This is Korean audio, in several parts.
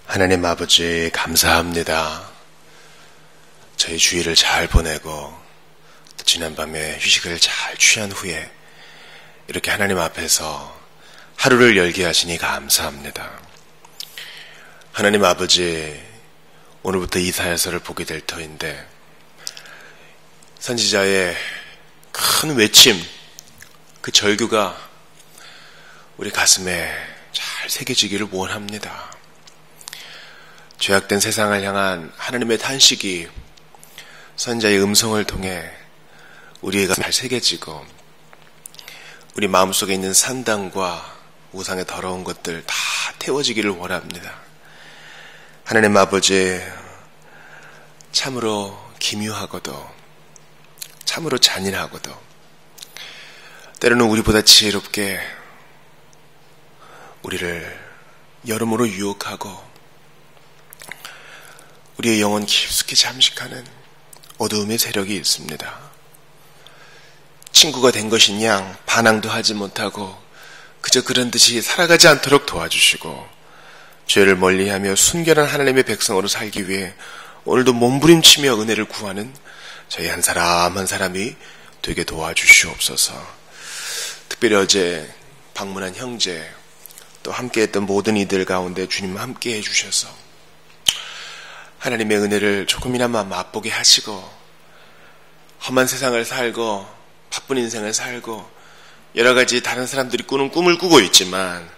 하나님 아버지 감사합니다. 저희 주일을 잘 보내고 지난밤에 휴식을 잘 취한 후에 이렇게 하나님 앞에서 하루를 열게 하시니 감사합니다. 하나님 아버지, 오늘부터 이사야서를 보게 될 터인데 선지자의 큰 외침, 그 절규가 우리 가슴에 잘 새겨지기를 원합니다. 죄악된 세상을 향한 하나님의 탄식이 선지자의 음성을 통해 우리의 가슴에 잘 새겨지고 우리 마음속에 있는 산당과 우상의 더러운 것들 다 태워지기를 원합니다. 하나님 아버지, 참으로 기묘하고도 참으로 잔인하고도 때로는 우리보다 지혜롭게 우리를 여러모로 유혹하고 우리의 영혼 깊숙이 잠식하는 어두움의 세력이 있습니다. 친구가 된 것인 양 반항도 하지 못하고 그저 그런 듯이 살아가지 않도록 도와주시고 죄를 멀리하며 순결한 하나님의 백성으로 살기 위해 오늘도 몸부림치며 은혜를 구하는 저희 한 사람 한 사람이 되게 도와주시옵소서. 특별히 어제 방문한 형제 또 함께했던 모든 이들 가운데 주님 함께해 주셔서 하나님의 은혜를 조금이나마 맛보게 하시고 험한 세상을 살고 바쁜 인생을 살고 여러 가지 다른 사람들이 꾸는 꿈을 꾸고 있지만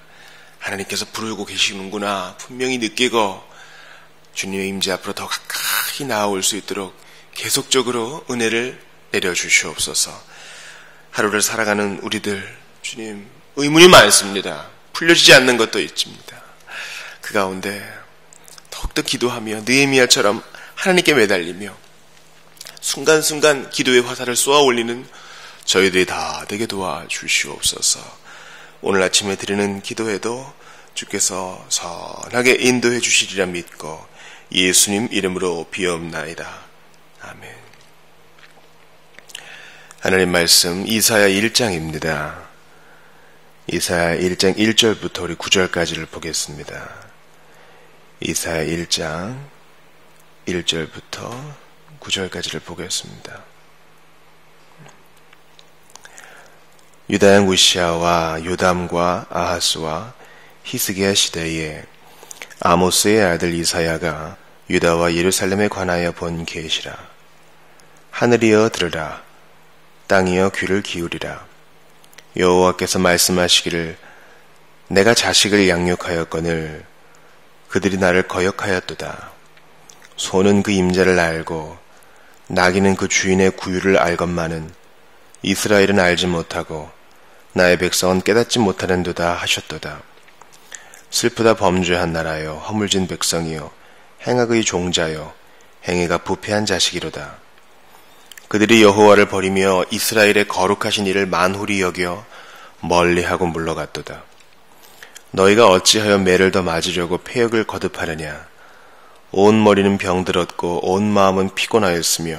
하나님께서 부르고 계시는구나 분명히 느끼고 주님의 임재 앞으로 더 가까이 나아올 수 있도록 계속적으로 은혜를 내려주시옵소서. 하루를 살아가는 우리들 주님 의문이 많습니다. 풀려지지 않는 것도 있습니다. 그 가운데 더욱더 기도하며 느헤미야처럼 하나님께 매달리며 순간순간 기도의 화살을 쏘아 올리는 저희들이 다 되게 도와주시옵소서. 오늘 아침에 드리는 기도에도 주께서 선하게 인도해 주시리라 믿고 예수님 이름으로 비옵나이다. 아멘. 하나님 말씀 이사야 1장입니다. 이사야 1장 1절부터 우리 9절까지를 보겠습니다. 이사야 1장 1절부터 9절까지를 보겠습니다. 유다양 우시아와 요담과 아하스와 히스기야 시대에 아모스의 아들 이사야가 유다와 예루살렘에 관하여 본 계시라. 하늘이여 들으라. 땅이여 귀를 기울이라. 여호와께서 말씀하시기를 내가 자식을 양육하였거늘 그들이 나를 거역하였도다. 소는 그 임자를 알고 나귀는 그 주인의 구유를 알건만은 이스라엘은 알지 못하고 나의 백성은 깨닫지 못하는도다 하셨도다. 슬프다 범죄한 나라여 허물진 백성이여 행악의 종자여 행위가 부패한 자식이로다. 그들이 여호와를 버리며 이스라엘의 거룩하신 이를 만홀히 여겨 멀리하고 물러갔도다. 너희가 어찌하여 매를 더 맞으려고 폐역을 거듭하느냐. 온 머리는 병들었고 온 마음은 피곤하였으며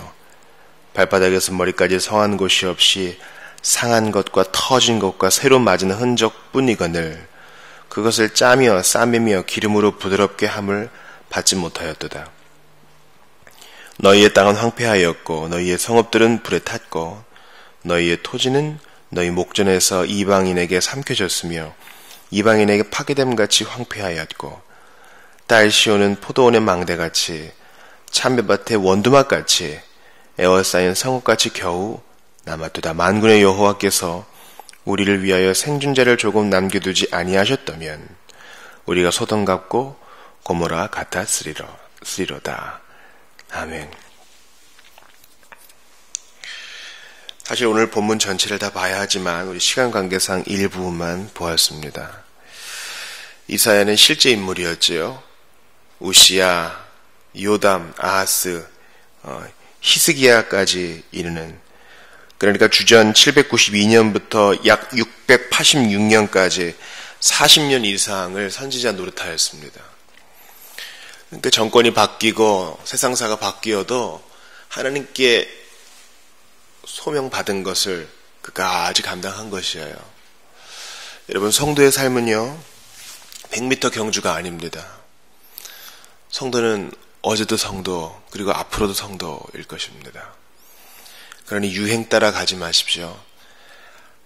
발바닥에서 머리까지 성한 곳이 없이 상한 것과 터진 것과 새로 맞은 흔적뿐이거늘 그것을 짜며 싸매며 기름으로 부드럽게 함을 받지 못하였도다. 너희의 땅은 황폐하였고 너희의 성읍들은 불에 탔고 너희의 토지는 너희 목전에서 이방인에게 삼켜졌으며 이방인에게 파괴됨같이 황폐하였고 딸 시온은 포도원의 망대같이 참외밭의 원두막같이 에워싸인 성읍같이 겨우 남았도다. 만군의 여호와께서 우리를 위하여 생존자를 조금 남겨두지 아니하셨다면 우리가 소돔 같고 고모라 같았으리로다. 아멘. 사실 오늘 본문 전체를 다 봐야 하지만 우리 시간 관계상 일부만 보았습니다. 이사야는 실제 인물이었지요. 우시야, 요담, 아하스, 히스기야까지 이르는, 그러니까 주전 792년부터 약 686년까지 40년 이상을 선지자 노릇하였습니다. 그러니까 정권이 바뀌고 세상사가 바뀌어도 하나님께 소명받은 것을 끝까지 감당한 것이에요. 여러분, 성도의 삶은요 100m 경주가 아닙니다. 성도는 어제도 성도, 그리고 앞으로도 성도일 것입니다. 그러니 유행 따라 가지 마십시오.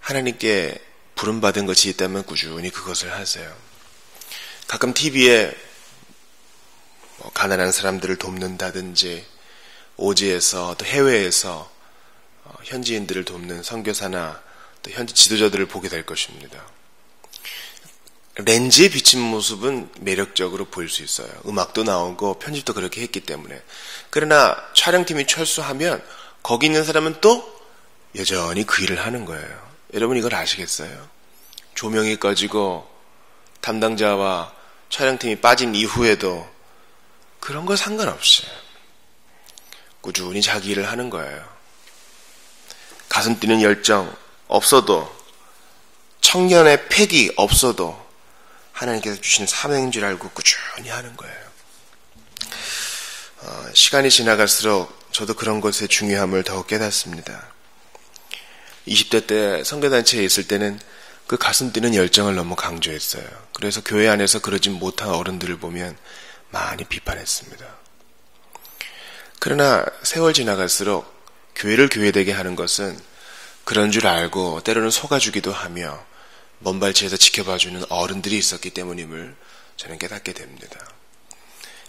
하나님께 부름받은 것이 있다면 꾸준히 그것을 하세요. 가끔 TV에 가난한 사람들을 돕는다든지, 오지에서 또 해외에서 현지인들을 돕는 선교사나 또 현지 지도자들을 보게 될 것입니다. 렌즈에 비친 모습은 매력적으로 보일 수 있어요. 음악도 나오고 편집도 그렇게 했기 때문에. 그러나 촬영팀이 철수하면 거기 있는 사람은 또 여전히 그 일을 하는 거예요. 여러분 이걸 아시겠어요? 조명이 꺼지고 담당자와 촬영팀이 빠진 이후에도 그런 거 상관없이 꾸준히 자기 일을 하는 거예요. 가슴 뛰는 열정 없어도, 청년의 패기 없어도 하나님께서 주신 사명인 줄 알고 꾸준히 하는 거예요. 시간이 지나갈수록 저도 그런 것의 중요함을 더욱 깨닫습니다. 20대 때 선교단체에 있을 때는 그 가슴 뛰는 열정을 너무 강조했어요. 그래서 교회 안에서 그러지 못한 어른들을 보면 많이 비판했습니다. 그러나 세월 지나갈수록 교회를 교회되게 하는 것은 그런 줄 알고 때로는 속아주기도 하며 먼발치에서 지켜봐주는 어른들이 있었기 때문임을 저는 깨닫게 됩니다.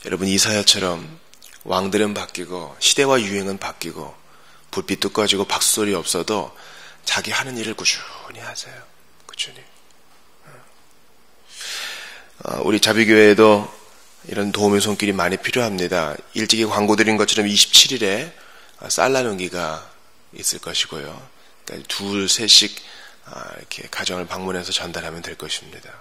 여러분 이사야처럼 왕들은 바뀌고 시대와 유행은 바뀌고 불빛도 꺼지고 박수소리 없어도 자기 하는 일을 꾸준히 하세요. 꾸준히. 우리 자비교회에도 이런 도움의 손길이 많이 필요합니다. 일찍이 광고 드린 것처럼 27일에 쌀 나누기가 있을 것이고요. 그러니까 둘, 셋씩 이렇게 가정을 방문해서 전달하면 될 것입니다.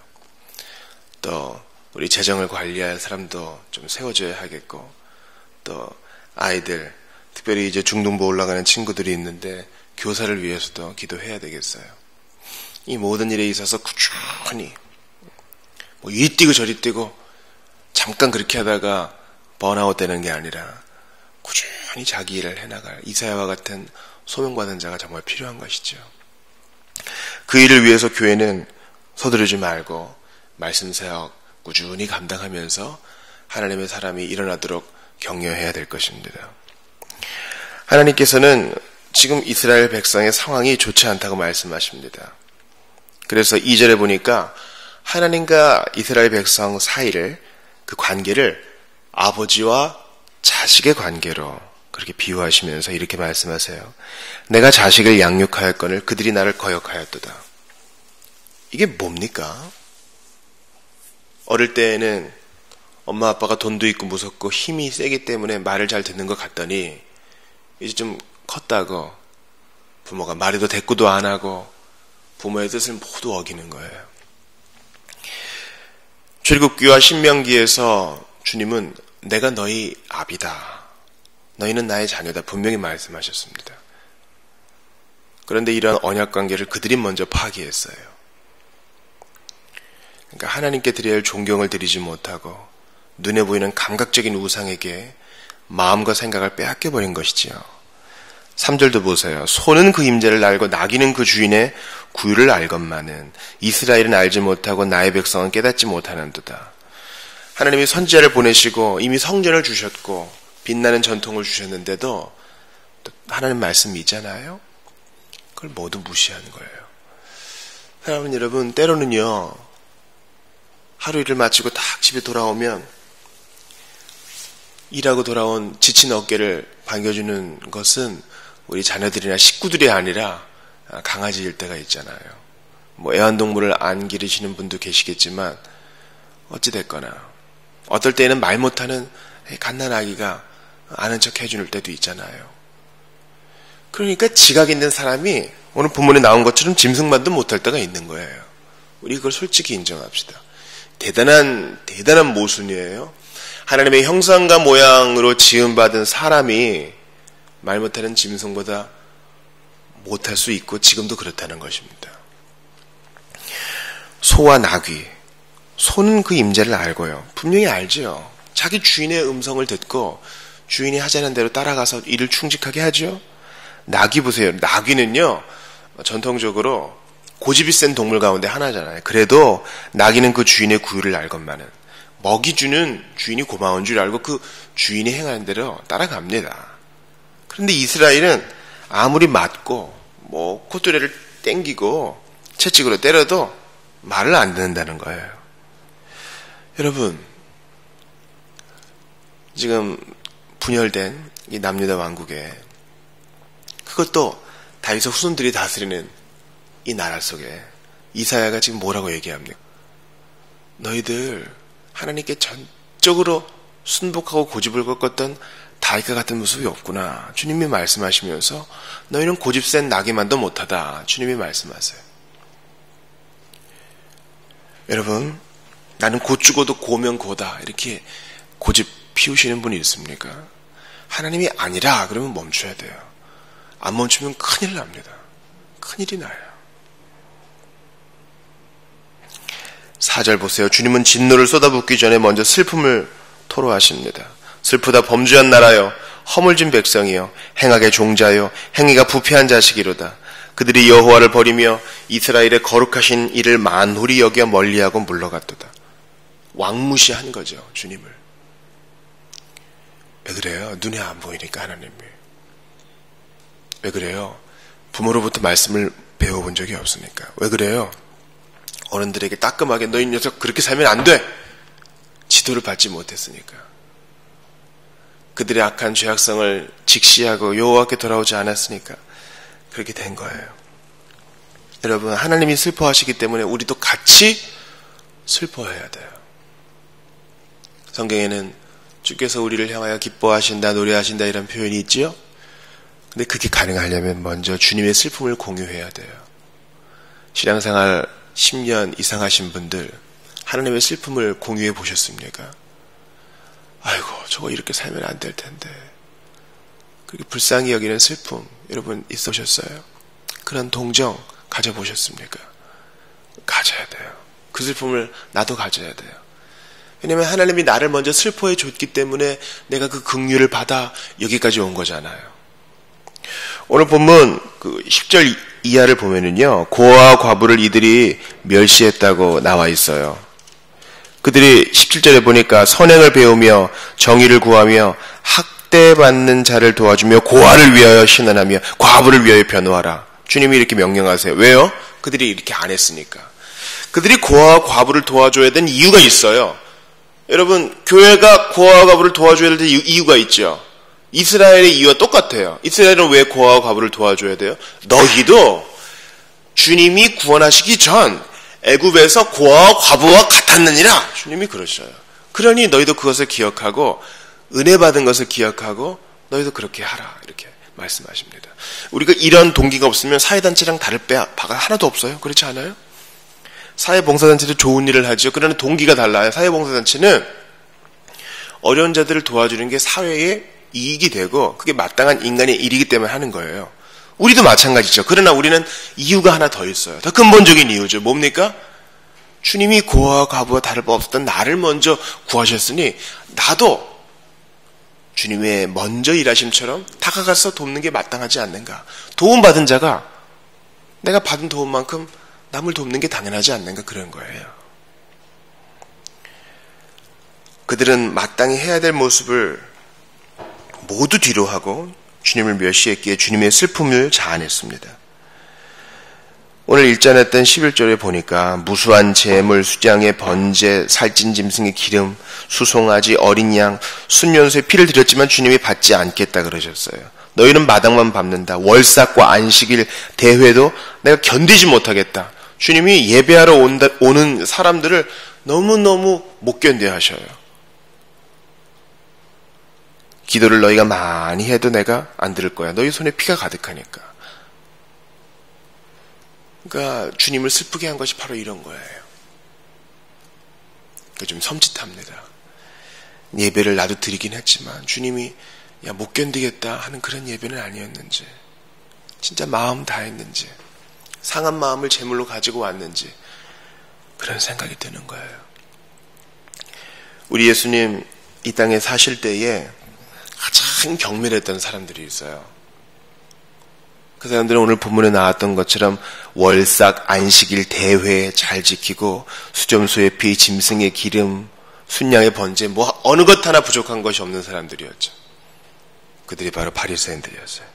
또 우리 재정을 관리할 사람도 좀 세워줘야 하겠고, 또 아이들, 특별히 이제 중등부 올라가는 친구들이 있는데 교사를 위해서도 기도해야 되겠어요. 이 모든 일에 있어서 꾸준히 이리 뛰고 저리 뛰고 잠깐 그렇게 하다가 번아웃 되는 게 아니라 꾸준히 자기 일을 해나갈 이사야와 같은 소명받은 자가 정말 필요한 것이죠. 그 일을 위해서 교회는 서두르지 말고 말씀사역 꾸준히 감당하면서 하나님의 사람이 일어나도록 격려해야 될 것입니다. 하나님께서는 지금 이스라엘 백성의 상황이 좋지 않다고 말씀하십니다. 그래서 2절에 보니까 하나님과 이스라엘 백성 사이를, 그 관계를 아버지와 자식의 관계로 그렇게 비유하시면서 이렇게 말씀하세요. 내가 자식을 양육하였거늘 그들이 나를 거역하였도다. 이게 뭡니까? 어릴 때에는 엄마 아빠가 돈도 있고 무섭고 힘이 세기 때문에 말을 잘 듣는 것 같더니 이제 좀 컸다고 부모가 말해도 대꾸도 안 하고 부모의 뜻을 모두 어기는 거예요. 출애굽기와 신명기에서 주님은 내가 너희 아비다, 너희는 나의 자녀다 분명히 말씀하셨습니다. 그런데 이런 언약관계를 그들이 먼저 파기했어요. 그러니까 하나님께 드려야 할 존경을 드리지 못하고 눈에 보이는 감각적인 우상에게 마음과 생각을 빼앗겨버린 것이지요. 3절도 보세요. 소는 그 임재를 알고 나귀는 그 주인의 구유를 알건만은 이스라엘은 알지 못하고 나의 백성은 깨닫지 못하는도다. 하나님이 선지자를 보내시고 이미 성전을 주셨고 빛나는 전통을 주셨는데도 하나님 말씀이 있잖아요. 그걸 모두 무시하는 거예요. 사랑하는 여러분, 때로는요 하루 일을 마치고 딱 집에 돌아오면 일하고 돌아온 지친 어깨를 반겨주는 것은 우리 자녀들이나 식구들이 아니라 강아지일 때가 있잖아요. 애완동물을 안 기르시는 분도 계시겠지만 어찌됐거나 어떨 때는 말 못하는 갓난아기가 아는 척 해줄 때도 있잖아요. 그러니까 지각 있는 사람이 오늘 본문에 나온 것처럼 짐승만도 못할 때가 있는 거예요. 우리 그걸 솔직히 인정합시다. 대단한 모순이에요. 하나님의 형상과 모양으로 지음받은 사람이 말 못하는 짐승보다 못할 수 있고 지금도 그렇다는 것입니다. 소와 나귀, 소는 그 임재를 알고요. 분명히 알죠. 자기 주인의 음성을 듣고 주인이 하자는 대로 따라가서 일을 충직하게 하죠. 나귀 보세요. 나귀는요 전통적으로 고집이 센 동물 가운데 하나잖아요. 그래도 나귀는 그 주인의 구유를 알건만은 먹이 주는 주인이 고마운 줄 알고 그 주인이 행하는 대로 따라갑니다. 그런데 이스라엘은 아무리 맞고 콧뚜레를 땡기고 채찍으로 때려도 말을 안 듣는다는 거예요. 여러분, 지금 분열된 이 남유다 왕국에, 그것도 다윗의 후손들이 다스리는 이 나라 속에 이사야가 지금 뭐라고 얘기합니까? 너희들 하나님께 전적으로 순복하고 고집을 꺾었던 다윗과 같은 모습이 없구나. 주님이 말씀하시면서 너희는 고집 센 나귀만도 못하다. 주님이 말씀하세요. 여러분, 나는 곧 죽어도 고면 고다. 이렇게 고집 피우시는 분이 있습니까? 하나님이 아니라 그러면 멈춰야 돼요. 안 멈추면 큰일 납니다. 큰일이 나요. 4절 보세요. 주님은 진노를 쏟아붓기 전에 먼저 슬픔을 토로하십니다. 슬프다 범죄한 나라여, 허물진 백성이여, 행악의 종자여, 행위가 부패한 자식이로다. 그들이 여호와를 버리며 이스라엘의 거룩하신 이를 만홀히 여겨 멀리하고 물러갔도다. 왕무시한 거죠, 주님을. 왜 그래요? 눈에 안 보이니까 하나님이. 왜 그래요? 부모로부터 말씀을 배워본 적이 없으니까. 왜 그래요? 어른들에게 따끔하게 너희 녀석 그렇게 살면 안 돼! 지도를 받지 못했으니까. 그들의 악한 죄악성을 직시하고 여호와께 돌아오지 않았으니까 그렇게 된 거예요. 여러분, 하나님이 슬퍼하시기 때문에 우리도 같이 슬퍼해야 돼요. 성경에는 주께서 우리를 향하여 기뻐하신다, 노래하신다 이런 표현이 있지요. 근데 그게 가능하려면 먼저 주님의 슬픔을 공유해야 돼요. 신앙생활 10년 이상 하신 분들 하나님의 슬픔을 공유해 보셨습니까? 아이고, 저거 이렇게 살면 안 될 텐데. 그렇게 불쌍히 여기는 슬픔 여러분 있으셨어요? 그런 동정 가져보셨습니까? 가져야 돼요. 그 슬픔을 나도 가져야 돼요. 왜냐하면 하나님이 나를 먼저 슬퍼해 줬기 때문에 내가 그 긍휼을 받아 여기까지 온 거잖아요. 오늘 본문 10절 이하를 보면은요, 고아와 과부를 이들이 멸시했다고 나와 있어요. 그들이 17절에 보니까 선행을 배우며 정의를 구하며 학대받는 자를 도와주며 고아를 위하여 신원하며 과부를 위하여 변호하라. 주님이 이렇게 명령하세요. 왜요? 그들이 이렇게 안 했으니까. 그들이 고아와 과부를 도와줘야 되는 이유가 있어요. 여러분, 교회가 고아와 과부를 도와줘야 될 이유가 있죠. 이스라엘의 이유와 똑같아요. 이스라엘은 왜 고아와 과부를 도와줘야 돼요? 너희도 주님이 구원하시기 전 애굽에서 고아와 과부와 같았느니라. 주님이 그러셔요. 그러니 너희도 그것을 기억하고 은혜 받은 것을 기억하고 너희도 그렇게 하라. 이렇게 말씀하십니다. 우리가 이런 동기가 없으면 사회단체랑 다를 바가 하나도 없어요. 그렇지 않아요? 사회봉사단체도 좋은 일을 하죠. 그러나 동기가 달라요. 사회봉사단체는 어려운 자들을 도와주는 게 사회의 이익이 되고 그게 마땅한 인간의 일이기 때문에 하는 거예요. 우리도 마찬가지죠. 그러나 우리는 이유가 하나 더 있어요. 더 근본적인 이유죠. 뭡니까? 주님이 고아와 과부와 다를 바 없었던 나를 먼저 구하셨으니 나도 주님의 먼저 일하심처럼 다가가서 돕는 게 마땅하지 않는가. 도움받은 자가 내가 받은 도움만큼 남을 돕는 게 당연하지 않는가, 그런 거예요. 그들은 마땅히 해야 될 모습을 모두 뒤로 하고 주님을 멸시했기에 주님의 슬픔을 자아냈습니다. 오늘 일전했던 11절에 보니까 무수한 재물, 수장의 번제, 살찐 짐승의 기름, 수송아지, 어린 양, 순년소의 피를 드렸지만 주님이 받지 않겠다 그러셨어요. 너희는 마당만 밟는다. 월삭과 안식일, 대회도 내가 견디지 못하겠다. 주님이 예배하러 오는 사람들을 너무너무 못 견뎌 하셔요. 기도를 너희가 많이 해도 내가 안 들을 거야. 너희 손에 피가 가득하니까. 그러니까 주님을 슬프게 한 것이 바로 이런 거예요. 그러니까 좀 섬찟합니다. 예배를 나도 드리긴 했지만 주님이 못 견디겠다 하는 그런 예배는 아니었는지, 진짜 마음 다했는지, 상한 마음을 제물로 가지고 왔는지 그런 생각이 드는 거예요. 우리 예수님 이 땅에 사실 때에 가장 경멸했던 사람들이 있어요. 그 사람들은 오늘 본문에 나왔던 것처럼 월삭, 안식일, 대회 잘 지키고 수점소의 피, 짐승의 기름, 순양의 번제 뭐 어느 것 하나 부족한 것이 없는 사람들이었죠. 그들이 바로 바리새인들이었어요.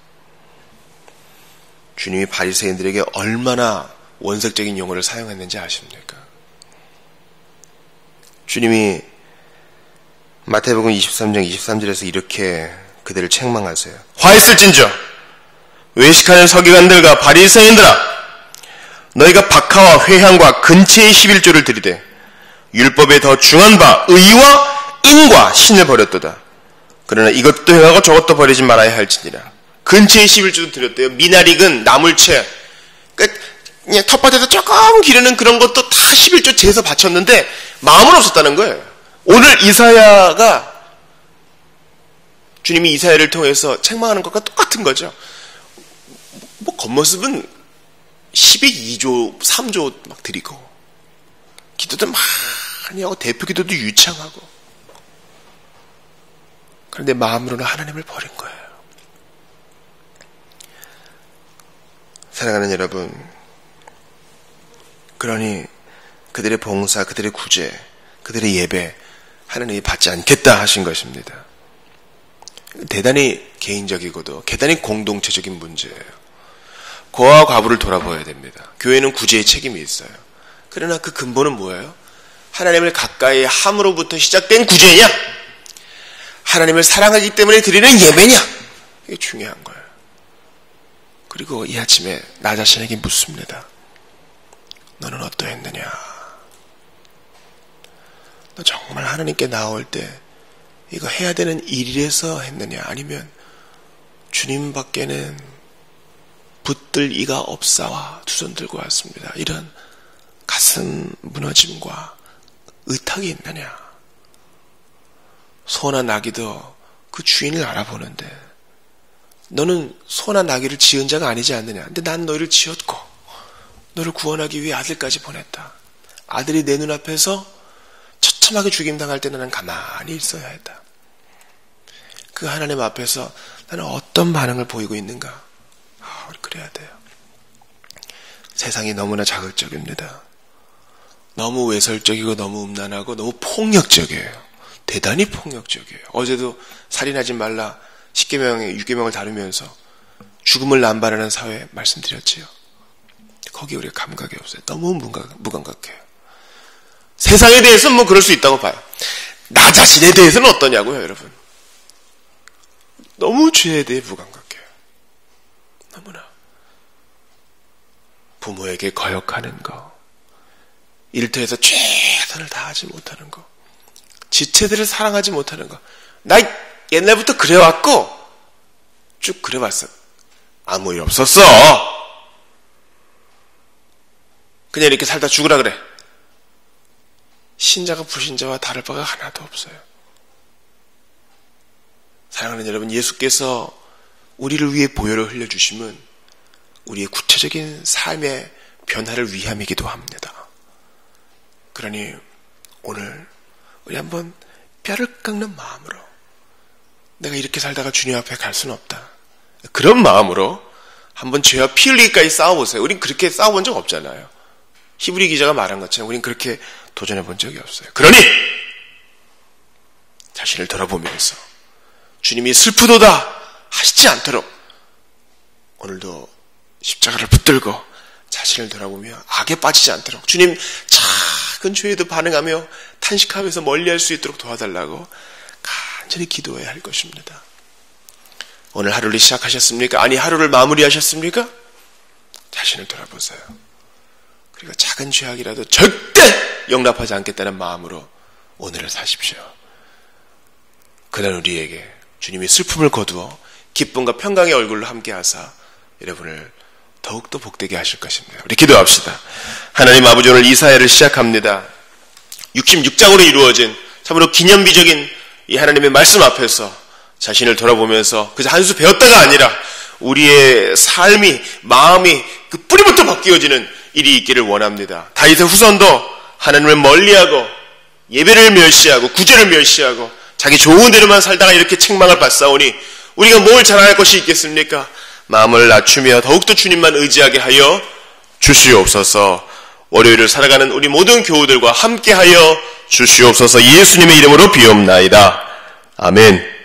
주님이 바리새인들에게 얼마나 원색적인 용어를 사용했는지 아십니까? 주님이 마태복음 23장 23절에서 이렇게 그들을 책망하세요. 화 있을진저 외식하는 서기관들과 바리새인들아, 너희가 박하와 회향과 근체의 11조를 들이되 율법에 더 중한 바 의와 인과 신을 버렸도다. 그러나 이것도 행하고 저것도 버리지 말아야 할지니라. 근체의 11조도 드렸대요. 미나리근, 나물채, 그냥 텃밭에서 조금 기르는 그런 것도 다 11조 재서 바쳤는데 마음은 없었다는 거예요. 오늘 이사야가 주님이 이사야를 통해서 책망하는 것과 똑같은 거죠. 뭐 겉모습은 10에 2조, 3조 막 드리고 기도도 많이 하고 대표 기도도 유창하고, 그런데 마음으로는 하나님을 버린 거예요. 사랑하는 여러분, 그러니 그들의 봉사, 그들의 구제, 그들의 예배 하나님이 받지 않겠다 하신 것입니다. 대단히 개인적이고도 대단히 공동체적인 문제예요. 고아와 과부를 돌아보아야 됩니다. 교회는 구제의 책임이 있어요. 그러나 그 근본은 뭐예요? 하나님을 가까이 함으로부터 시작된 구제냐? 하나님을 사랑하기 때문에 드리는 예배냐? 이게 중요한 거예요. 그리고 이 아침에 나 자신에게 묻습니다. 너는 어떠했느냐? 너 정말 하나님께 나올 때 이거 해야 되는 일이라서 했느냐? 아니면 주님 밖에는 붙들 이가 없사와 두 손 들고 왔습니다. 이런 가슴 무너짐과 의탁이 있느냐? 소나 나귀도 그 주인을 알아보는데 너는 소나 나귀를 지은 자가 아니지 않느냐? 근데 난 너희를 지었고 너를 구원하기 위해 아들까지 보냈다. 아들이 내 눈앞에서 처참하게 죽임당할 때 나는 가만히 있어야 했다. 그 하나님 앞에서 나는 어떤 반응을 보이고 있는가? 우리 그래야 돼요. 세상이 너무나 자극적입니다. 너무 외설적이고 너무 음란하고 너무 폭력적이에요. 대단히 폭력적이에요. 어제도 살인하지 말라 10계명의 6계명을 다루면서 죽음을 남발하는 사회 말씀드렸지요. 거기에 우리가 감각이 없어요. 너무 무감각해요. 세상에 대해서는 뭐 그럴 수 있다고 봐요. 나 자신에 대해서는 어떠냐고요, 여러분. 너무 죄에 대해 무감각해요. 너무나. 부모에게 거역하는 거, 일터에서 최선을 다하지 못하는 거, 지체들을 사랑하지 못하는 거. 나 옛날부터 그래왔고 쭉 그래왔어. 아무 일 없었어. 그냥 이렇게 살다 죽으라 그래. 신자가 불신자와 다를 바가 하나도 없어요. 사랑하는 여러분, 예수께서 우리를 위해 보혈을 흘려주심은 우리의 구체적인 삶의 변화를 위함이기도 합니다. 그러니 오늘 우리 한번 뼈를 깎는 마음으로, 내가 이렇게 살다가 주님 앞에 갈 수는 없다, 그런 마음으로 한번 죄와 피 흘리기까지 싸워보세요. 우린 그렇게 싸워본 적 없잖아요. 히브리 기자가 말한 것처럼 우린 그렇게 도전해 본 적이 없어요. 그러니 자신을 돌아보면서 주님이 슬프도다 하시지 않도록 오늘도 십자가를 붙들고 자신을 돌아보며 악에 빠지지 않도록 주님 작은 죄에도 반응하며 탄식하면서 멀리할 수 있도록 도와달라고 간절히 기도해야 할 것입니다. 오늘 하루를 시작하셨습니까? 아니, 하루를 마무리하셨습니까? 자신을 돌아보세요. 그리고 작은 죄악이라도 절대 용납하지 않겠다는 마음으로 오늘을 사십시오. 그날 우리에게 주님이 슬픔을 거두어 기쁨과 평강의 얼굴로 함께 하사 여러분을 더욱더 복되게 하실 것입니다. 우리 기도합시다. 하나님 아버지, 오늘 이사야를 시작합니다. 66장으로 이루어진 참으로 기념비적인 이 하나님의 말씀 앞에서 자신을 돌아보면서 그저 한 수 배웠다가 아니라 우리의 삶이, 마음이 그 뿌리부터 바뀌어지는 일이 있기를 원합니다. 다윗의 후손도 하나님을 멀리하고 예배를 멸시하고 구제를 멸시하고 자기 좋은 대로만 살다가 이렇게 책망을 받사오니 우리가 뭘 잘할 것이 있겠습니까? 마음을 낮추며 더욱더 주님만 의지하게 하여 주시옵소서. 월요일을 살아가는 우리 모든 교우들과 함께하여 주시옵소서. 예수님의 이름으로 비옵나이다. 아멘.